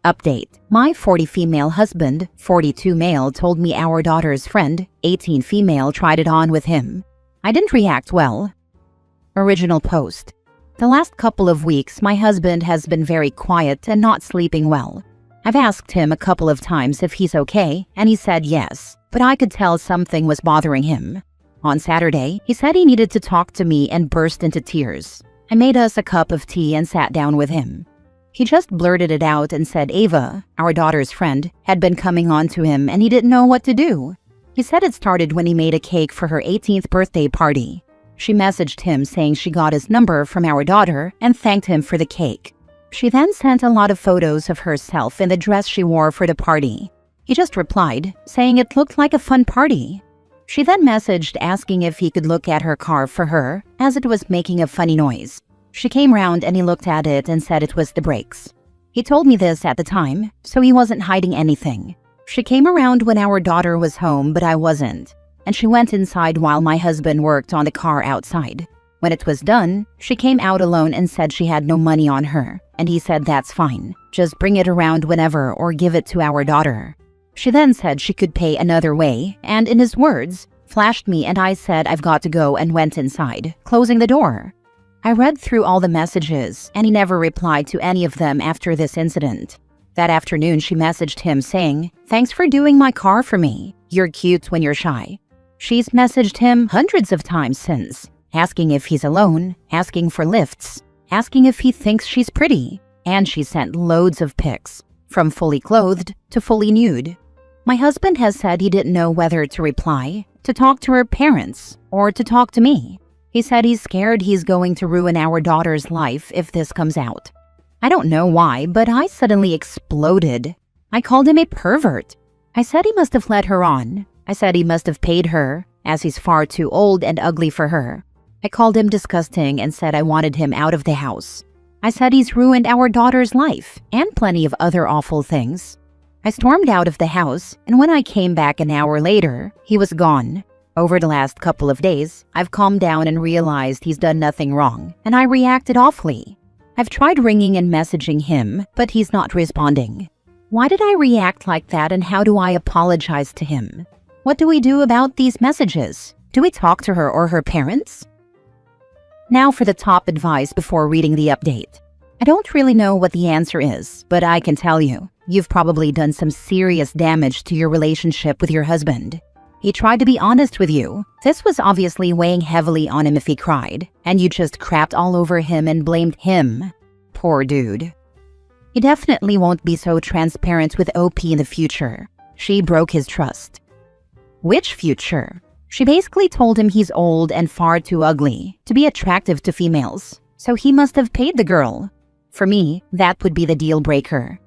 Update. My 40 female husband, 42 male, told me our daughter's friend, 18 female, tried it on with him. I didn't react well. Original post. The last couple of weeks, my husband has been very quiet and not sleeping well. I've asked him a couple of times if he's okay, and he said yes, but I could tell something was bothering him. On Saturday, he said he needed to talk to me and burst into tears. I made us a cup of tea and sat down with him. He just blurted it out and said Ava, our daughter's friend, had been coming on to him and he didn't know what to do. He said it started when he made a cake for her 18th birthday party. She messaged him saying she got his number from our daughter and thanked him for the cake. She then sent a lot of photos of herself in the dress she wore for the party. He just replied, saying it looked like a fun party. She then messaged asking if he could look at her car for her, as it was making a funny noise. She came round and he looked at it and said it was the brakes. He told me this at the time, so he wasn't hiding anything. She came around when our daughter was home, but I wasn't, and she went inside while my husband worked on the car outside. When it was done, she came out alone and said she had no money on her, and he said that's fine, just bring it around whenever or give it to our daughter. She then said she could pay another way, and in his words, flashed me and I said I've got to go and went inside, closing the door. I read through all the messages and he never replied to any of them after this incident. That afternoon she messaged him saying, "Thanks for doing my car for me. You're cute when you're shy." She's messaged him hundreds of times since, asking if he's alone, asking for lifts, asking if he thinks she's pretty, and she sent loads of pics, from fully clothed to fully nude. My husband has said he didn't know whether to reply, to talk to her parents, or to talk to me. He said he's scared he's going to ruin our daughter's life if this comes out. I don't know why, but I suddenly exploded. I called him a pervert. I said he must have led her on. I said he must have paid her, as he's far too old and ugly for her. I called him disgusting and said I wanted him out of the house. I said he's ruined our daughter's life, and plenty of other awful things. I stormed out of the house, and when I came back an hour later, he was gone. Over the last couple of days, I've calmed down and realized he's done nothing wrong, and I reacted awfully. I've tried ringing and messaging him, but he's not responding. Why did I react like that, and how do I apologize to him? What do we do about these messages? Do we talk to her or her parents? Now for the top advice before reading the update. I don't really know what the answer is, but I can tell you, you've probably done some serious damage to your relationship with your husband. He tried to be honest with you. This was obviously weighing heavily on him if he cried, and you just crapped all over him and blamed him. Poor dude. He definitely won't be so transparent with OP in the future. She broke his trust. Which future? She basically told him he's old and far too ugly to be attractive to females, so he must have paid the girl. For me, that would be the deal breaker.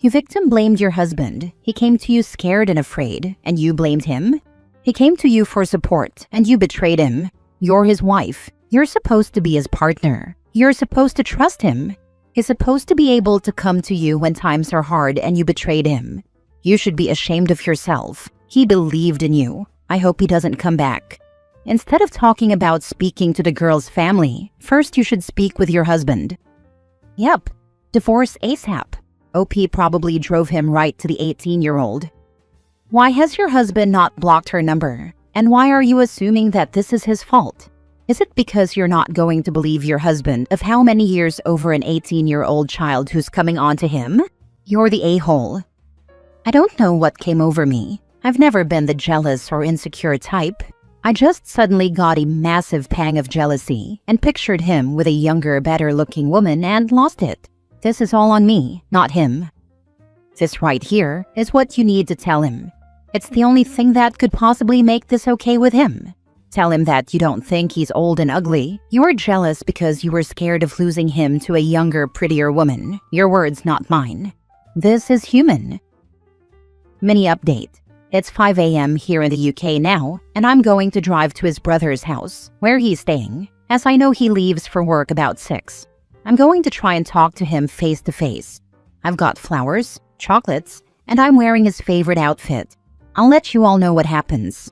You victim blamed your husband. He came to you scared and afraid, and you blamed him? He came to you for support, and you betrayed him. You're his wife. You're supposed to be his partner. You're supposed to trust him. He's supposed to be able to come to you when times are hard and you betrayed him. You should be ashamed of yourself. He believed in you. I hope he doesn't come back. Instead of talking about speaking to the girl's family, first you should speak with your husband. Yep, divorce ASAP. OP probably drove him right to the 18-year-old. Why has your husband not blocked her number? And why are you assuming that this is his fault? Is it because you're not going to believe your husband of how many years over an 18-year-old child who's coming on to him? You're the a-hole. I don't know what came over me. I've never been the jealous or insecure type. I just suddenly got a massive pang of jealousy and pictured him with a younger, better-looking woman and lost it. This is all on me, not him. This right here is what you need to tell him. It's the only thing that could possibly make this okay with him. Tell him that you don't think he's old and ugly. You are jealous because you were scared of losing him to a younger, prettier woman. Your words, not mine. This is human. Mini update. It's 5 a.m. here in the UK now, and I'm going to drive to his brother's house, where he's staying, as I know he leaves for work about 6. I'm going to try and talk to him face to face. I've got flowers, chocolates, and I'm wearing his favorite outfit. I'll let you all know what happens.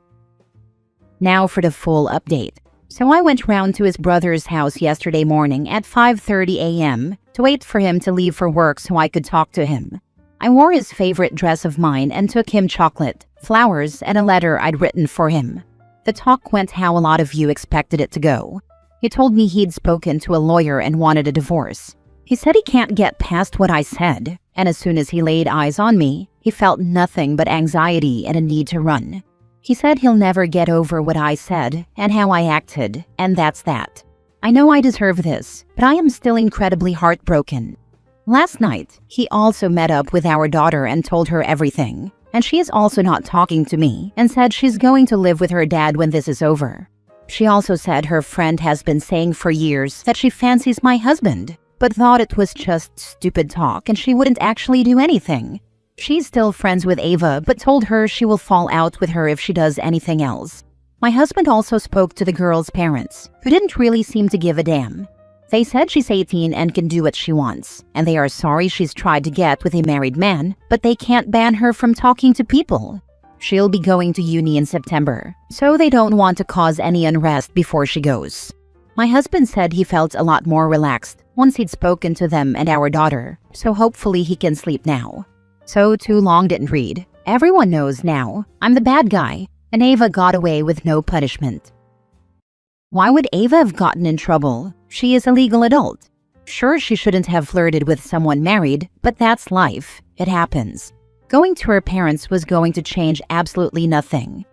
Now for the full update. So I went round to his brother's house yesterday morning at 5:30 a.m. to wait for him to leave for work so I could talk to him. I wore his favorite dress of mine and took him chocolate, flowers, and a letter I'd written for him. The talk went how a lot of you expected it to go. He told me he'd spoken to a lawyer and wanted a divorce. He said he can't get past what I said, and as soon as he laid eyes on me, he felt nothing but anxiety and a need to run. He said he'll never get over what I said and how I acted, and that's that. I know I deserve this, but I am still incredibly heartbroken. Last night, he also met up with our daughter and told her everything, and she is also not talking to me and said she's going to live with her dad when this is over. She also said her friend has been saying for years that she fancies my husband, but thought it was just stupid talk and she wouldn't actually do anything. She's still friends with Ava, but told her she will fall out with her if she does anything else. My husband also spoke to the girl's parents, who didn't really seem to give a damn. They said she's 18 and can do what she wants, and they are sorry she's tried to get with a married man, but they can't ban her from talking to people. She'll be going to uni in September, so they don't want to cause any unrest before she goes. My husband said he felt a lot more relaxed once he'd spoken to them and our daughter, so hopefully he can sleep now. So too long didn't read. Everyone knows now I'm the bad guy, and Ava got away with no punishment. Why would Ava have gotten in trouble? She is a legal adult. Sure, she shouldn't have flirted with someone married, but that's life. It happens. Going to her parents was going to change absolutely nothing.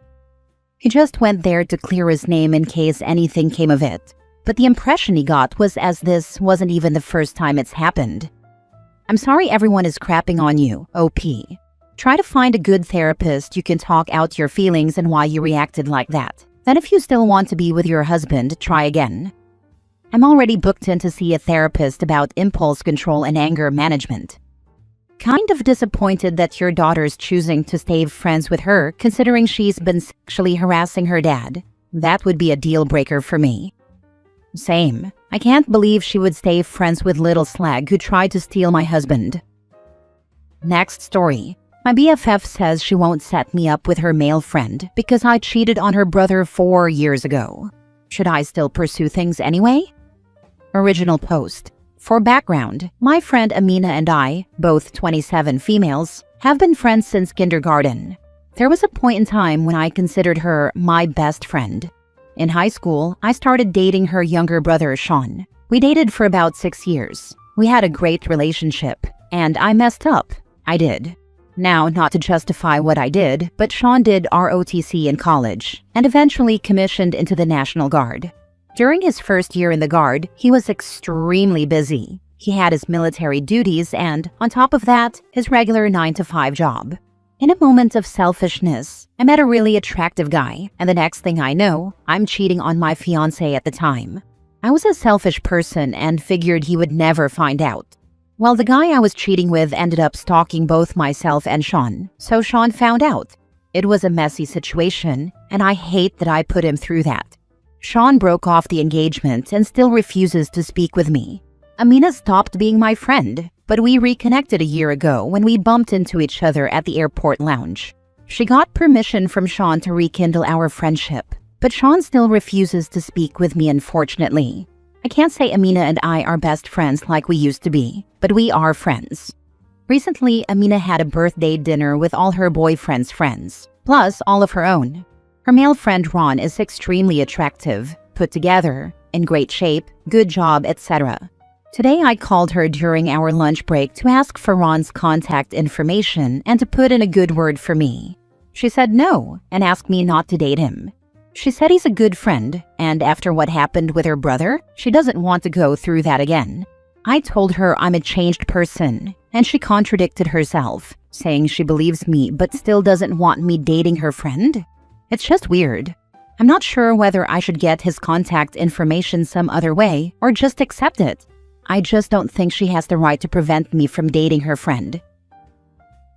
He just went there to clear his name in case anything came of it. But the impression he got was as this wasn't even the first time it's happened. I'm sorry everyone is crapping on you, OP. Try to find a good therapist you can talk out your feelings and why you reacted like that. Then if you still want to be with your husband, try again. I'm already booked in to see a therapist about impulse control and anger management. Kind of disappointed that your daughter's choosing to stay friends with her considering she's been sexually harassing her dad. That would be a deal breaker for me. Same. I can't believe she would stay friends with little slag who tried to steal my husband. Next story. My BFF says she won't set me up with her male friend because I cheated on her brother 4 years ago. Should I still pursue things anyway? Original post. For background, my friend Amina and I, both 27 females, have been friends since kindergarten. There was a point in time when I considered her my best friend. In high school, I started dating her younger brother, Sean. We dated for about 6 years. We had a great relationship, and I messed up. I did. Now, not to justify what I did, but Sean did ROTC in college, and eventually commissioned into the National Guard. During his first year in the Guard, he was extremely busy. He had his military duties and, on top of that, his regular 9-to-5 job. In a moment of selfishness, I met a really attractive guy, and the next thing I know, I'm cheating on my fiancé at the time. I was a selfish person and figured he would never find out. Well, the guy I was cheating with ended up stalking both myself and Sean, so Sean found out. It was a messy situation, and I hate that I put him through that. Sean broke off the engagement and still refuses to speak with me. Amina stopped being my friend, but we reconnected a year ago when we bumped into each other at the airport lounge. She got permission from Sean to rekindle our friendship, but Sean still refuses to speak with me, unfortunately. I can't say Amina and I are best friends like we used to be, but we are friends. Recently, Amina had a birthday dinner with all her boyfriend's friends, plus all of her own. Her male friend Ron is extremely attractive, put together, in great shape, good job, etc. Today I called her during our lunch break to ask for Ron's contact information and to put in a good word for me. She said no and asked me not to date him. She said he's a good friend, and after what happened with her brother, she doesn't want to go through that again. I told her I'm a changed person, and she contradicted herself, saying she believes me but still doesn't want me dating her friend. It's just weird. I'm not sure whether I should get his contact information some other way or just accept it. I just don't think she has the right to prevent me from dating her friend.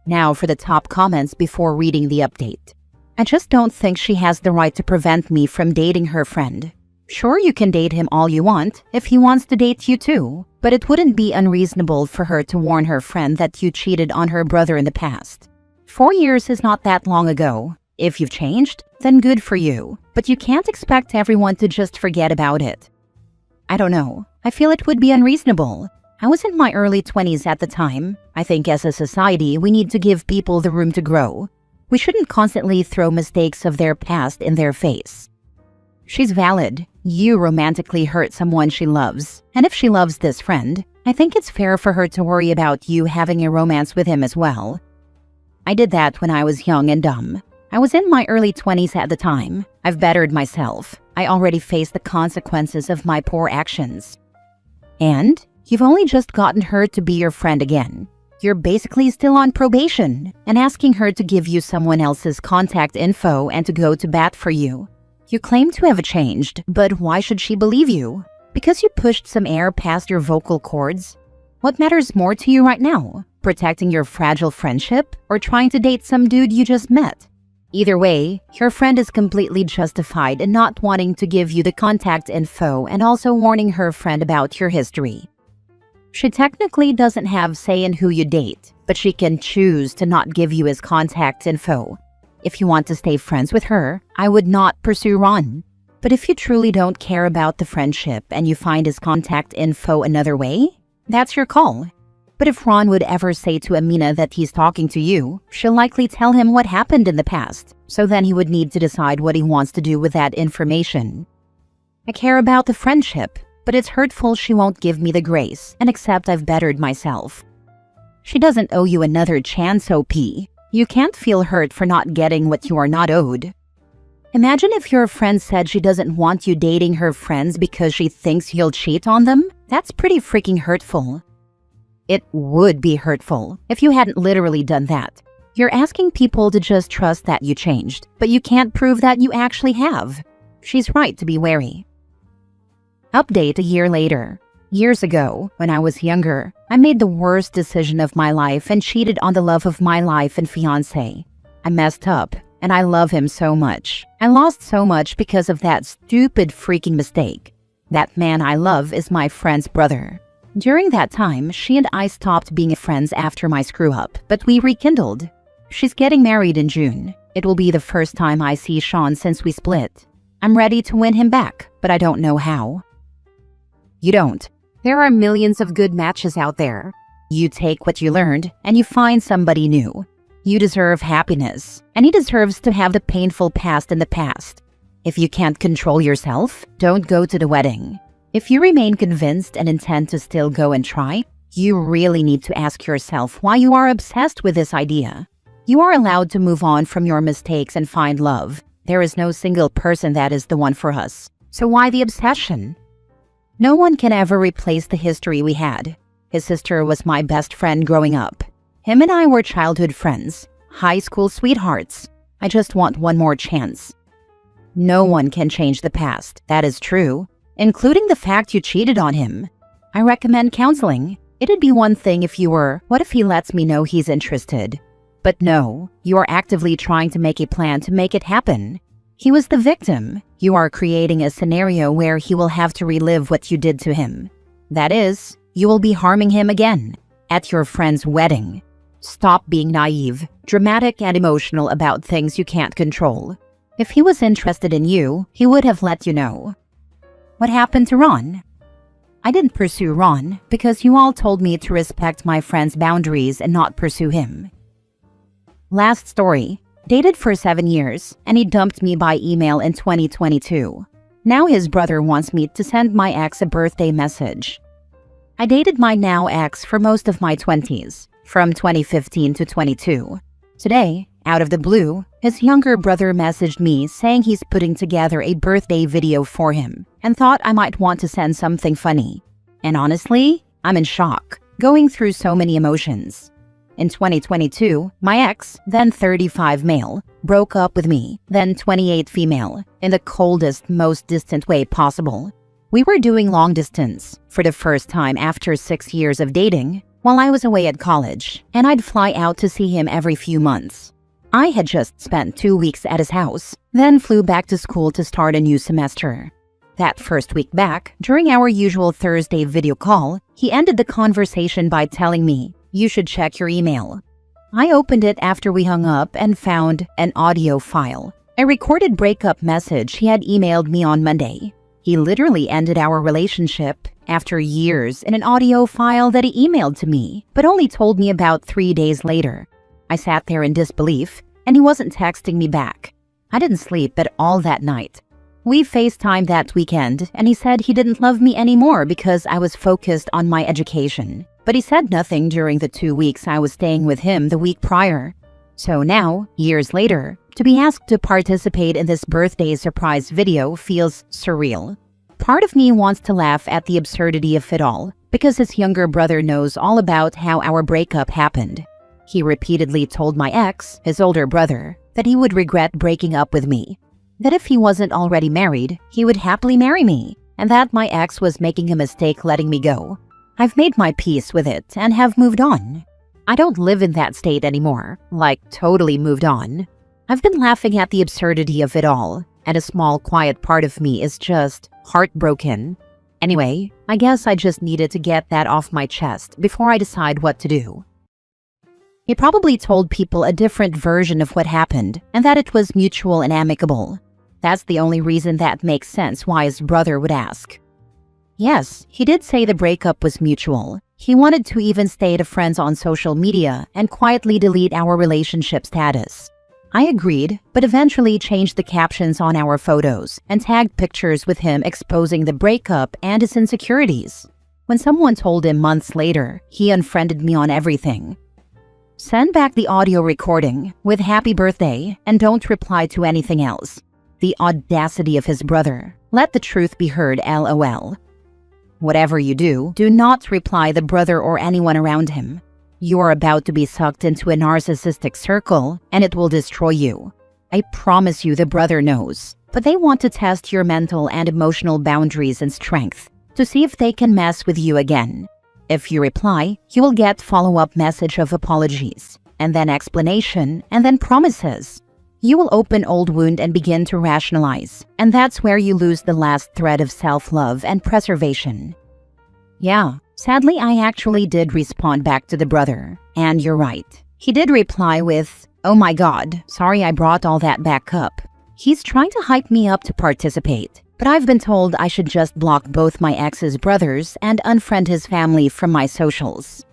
Now for the top comments before reading the update. I just don't think she has the right to prevent me from dating her friend. Sure, you can date him all you want if he wants to date you too, but it wouldn't be unreasonable for her to warn her friend that you cheated on her brother in the past. 4 years is not that long ago. If you've changed, then good for you, but you can't expect everyone to just forget about it. I don't know. I feel it would be unreasonable. I was in my early 20s at the time. I think as a society, we need to give people the room to grow. We shouldn't constantly throw mistakes of their past in their face. She's valid. You romantically hurt someone she loves. And if she loves this friend, I think it's fair for her to worry about you having a romance with him as well. I did that when I was young and dumb. I was in my early 20s at the time. I've bettered myself. I already faced the consequences of my poor actions. And you've only just gotten her to be your friend again. You're basically still on probation and asking her to give you someone else's contact info and to go to bat for you. You claim to have changed, but why should she believe you? Because you pushed some air past your vocal cords? What matters more to you right now? Protecting your fragile friendship or trying to date some dude you just met? Either way, your friend is completely justified in not wanting to give you the contact info and also warning her friend about your history. She technically doesn't have say in who you date, but she can choose to not give you his contact info. If you want to stay friends with her, I would not pursue Ron. But if you truly don't care about the friendship and you find his contact info another way, that's your call. But if Ron would ever say to Amina that he's talking to you, she'll likely tell him what happened in the past, so then he would need to decide what he wants to do with that information. I care about the friendship, but it's hurtful she won't give me the grace and accept I've bettered myself. She doesn't owe you another chance, OP. You can't feel hurt for not getting what you are not owed. Imagine if your friend said she doesn't want you dating her friends because she thinks you'll cheat on them. That's pretty freaking hurtful. It would be hurtful if you hadn't literally done that. You're asking people to just trust that you changed, but you can't prove that you actually have. She's right to be wary. Update a year later. Years ago, when I was younger, I made the worst decision of my life and cheated on the love of my life and fiancé. I messed up, and I love him so much. I lost so much because of that stupid freaking mistake. That man I love is my friend's brother. During that time, she and I stopped being friends after my screw-up, but we rekindled. She's getting married in June. It will be the first time I see Sean since we split. I'm ready to win him back, but I don't know how. You don't. There are millions of good matches out there. You take what you learned and you find somebody new. You deserve happiness, and he deserves to have the painful past in the past. If you can't control yourself, don't go to the wedding. If you remain convinced and intend to still go and try, you really need to ask yourself why you are obsessed with this idea. You are allowed to move on from your mistakes and find love. There is no single person that is the one for us. So why the obsession? No one can ever replace the history we had. His sister was my best friend growing up. Him and I were childhood friends, high school sweethearts. I just want one more chance. No one can change the past, that is true, including the fact you cheated on him. I recommend counseling. It'd be one thing if you were, what if he lets me know he's interested? But no, you are actively trying to make a plan to make it happen. He was the victim. You are creating a scenario where he will have to relive what you did to him. That is, you will be harming him again at your friend's wedding. Stop being naive, dramatic, and emotional about things you can't control. If he was interested in you, he would have let you know. What happened to Ron? I didn't pursue Ron because you all told me to respect my friend's boundaries and not pursue him. Last story. Dated for 7 years, and he dumped me by email in 2022. Now his brother wants me to send my ex a birthday message. I dated my now ex for most of my 20s, from 2015 to 22. Today, out of the blue, his younger brother messaged me saying he's putting together a birthday video for him and thought I might want to send something funny. And honestly, I'm in shock, going through so many emotions. In 2022, my ex, then 35 male, broke up with me, then 28 female, in the coldest, most distant way possible. We were doing long distance, for the first time after 6 years of dating, while I was away at college, and I'd fly out to see him every few months. I had just spent 2 weeks at his house, then flew back to school to start a new semester. That first week back, during our usual Thursday video call, he ended the conversation by telling me, "You should check your email." I opened it after we hung up and found an audio file, a recorded breakup message he had emailed me on Monday. He literally ended our relationship after years in an audio file that he emailed to me, but only told me about 3 days later. I sat there in disbelief, and he wasn't texting me back. I didn't sleep at all that night. We FaceTimed that weekend, and he said he didn't love me anymore because I was focused on my education. But he said nothing during the 2 weeks I was staying with him the week prior. So now, years later, to be asked to participate in this birthday surprise video feels surreal. Part of me wants to laugh at the absurdity of it all, because his younger brother knows all about how our breakup happened. He repeatedly told my ex, his older brother, that he would regret breaking up with me, that if he wasn't already married, he would happily marry me, and that my ex was making a mistake letting me go. I've made my peace with it and have moved on. I don't live in that state anymore, like totally moved on. I've been laughing at the absurdity of it all, and a small quiet part of me is just heartbroken. Anyway, I guess I just needed to get that off my chest before I decide what to do. He probably told people a different version of what happened and that it was mutual and amicable. That's the only reason that makes sense why his brother would ask. Yes, he did say the breakup was mutual. He wanted to even stay to friends on social media and quietly delete our relationship status. I agreed, but eventually changed the captions on our photos and tagged pictures with him exposing the breakup and his insecurities. When someone told him months later, he unfriended me on everything. Send back the audio recording with happy birthday and don't reply to anything else. The audacity of his brother. Let the truth be heard, LOL. Whatever you do, do not reply the brother or anyone around him. You are about to be sucked into a narcissistic circle, and it will destroy you. I promise you the brother knows, but they want to test your mental and emotional boundaries and strength to see if they can mess with you again. If you reply, you will get follow-up message of apologies, and then explanation, and then promises. You will open old wound and begin to rationalize, and that's where you lose the last thread of self-love and preservation. Yeah, sadly I actually did respond back to the brother, and you're right. He did reply with, "Oh my god, sorry I brought all that back up." He's trying to hype me up to participate, but I've been told I should just block both my ex's brothers and unfriend his family from my socials.